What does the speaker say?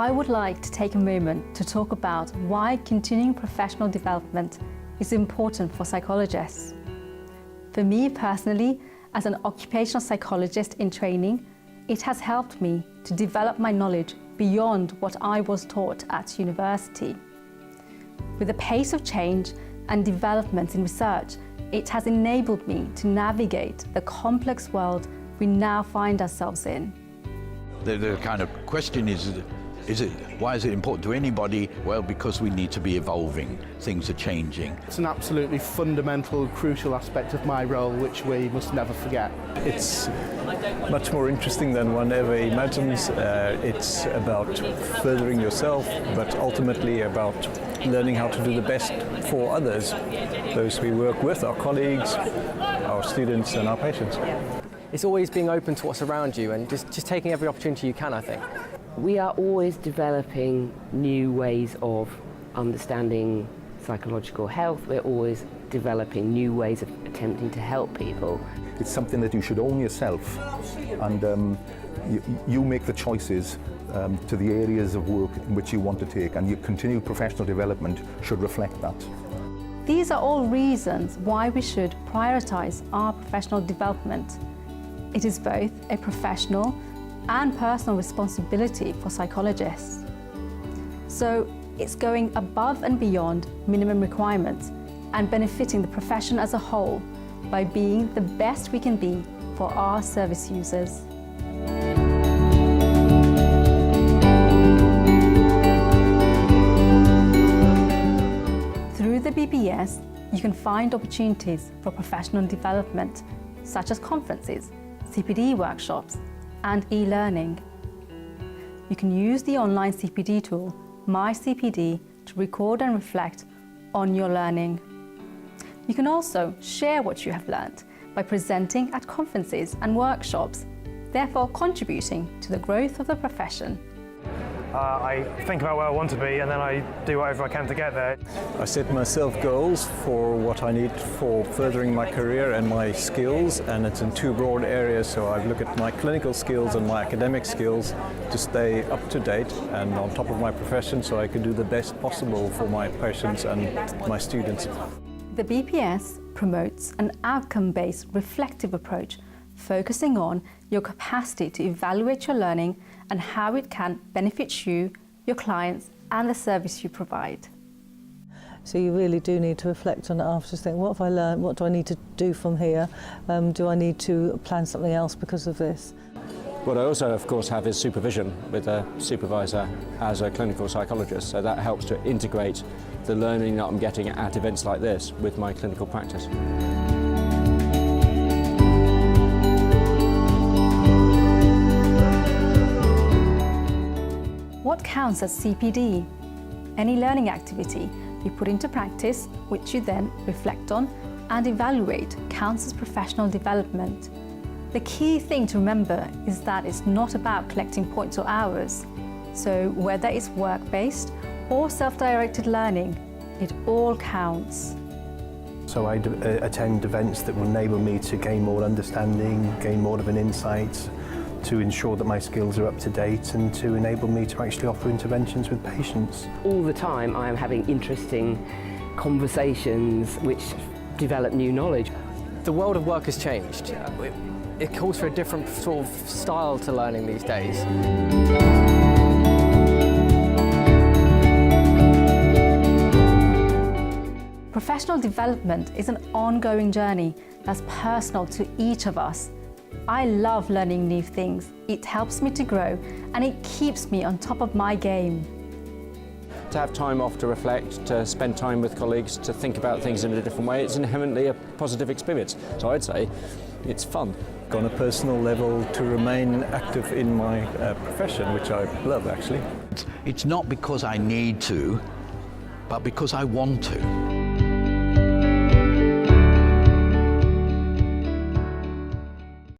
I would like to take a moment to talk about why continuing professional development is important for psychologists. For me personally, as an occupational psychologist in training, it has helped me to develop my knowledge beyond what I was taught at university. With the pace of change and developments in research, it has enabled me to navigate the complex world we now find ourselves in. The kind of question is why is it important to anybody? Well, because we need to be evolving. Things are changing. It's an absolutely fundamental, crucial aspect of my role, which we must never forget. It's much more interesting than one ever imagines. It's about furthering yourself, but ultimately about learning how to do the best for others, those we work with, our colleagues, our students and our patients. It's always being open to what's around you and just taking every opportunity you can, I think. We are always developing new ways of understanding psychological health. We're always developing new ways of attempting to help people. It's something that you should own yourself, and you make the choices to the areas of work in which you want to take, and your continued professional development should reflect that. These are all reasons why we should prioritise our professional development. It is both a professional and personal responsibility for psychologists. So it's going above and beyond minimum requirements and benefiting the profession as a whole by being the best we can be for our service users. Through the BPS, you can find opportunities for professional development, such as conferences, CPD workshops, and e-learning. You can use the online CPD tool, My CPD, to record and reflect on your learning. You can also share what you have learned by presenting at conferences and workshops, therefore contributing to the growth of the profession. I think about where I want to be and then I do whatever I can to get there. I set myself goals for what I need for furthering my career and my skills, and it's in two broad areas. So I look at my clinical skills and my academic skills to stay up to date and on top of my profession so I can do the best possible for my patients and my students. The BPS promotes an outcome-based reflective approach, focusing on your capacity to evaluate your learning and how it can benefit you, your clients, and the service you provide. So you really do need to reflect on it after, think, what have I learned? What do I need to do from here? Do I need to plan something else because of this? What I also, of course, have is supervision with a supervisor as a clinical psychologist, so that helps to integrate the learning that I'm getting at events like this with my clinical practice. What counts as CPD? Any learning activity you put into practice, which you then reflect on and evaluate, counts as professional development. The key thing to remember is that it's not about collecting points or hours. So whether it's work-based or self-directed learning, it all counts. So I attend events that will enable me to gain more understanding, gain more of an insight, to ensure that my skills are up to date and to enable me to actually offer interventions with patients. All the time I am having interesting conversations which develop new knowledge. The world of work has changed. It calls for a different sort of style to learning these days. Professional development is an ongoing journey that's personal to each of us. I love learning new things. It helps me to grow and it keeps me on top of my game. To have time off to reflect, to spend time with colleagues, to think about things in a different way, it's inherently a positive experience. So I'd say it's fun. On a personal level, to remain active in my profession, which I love actually. It's not because I need to, but because I want to.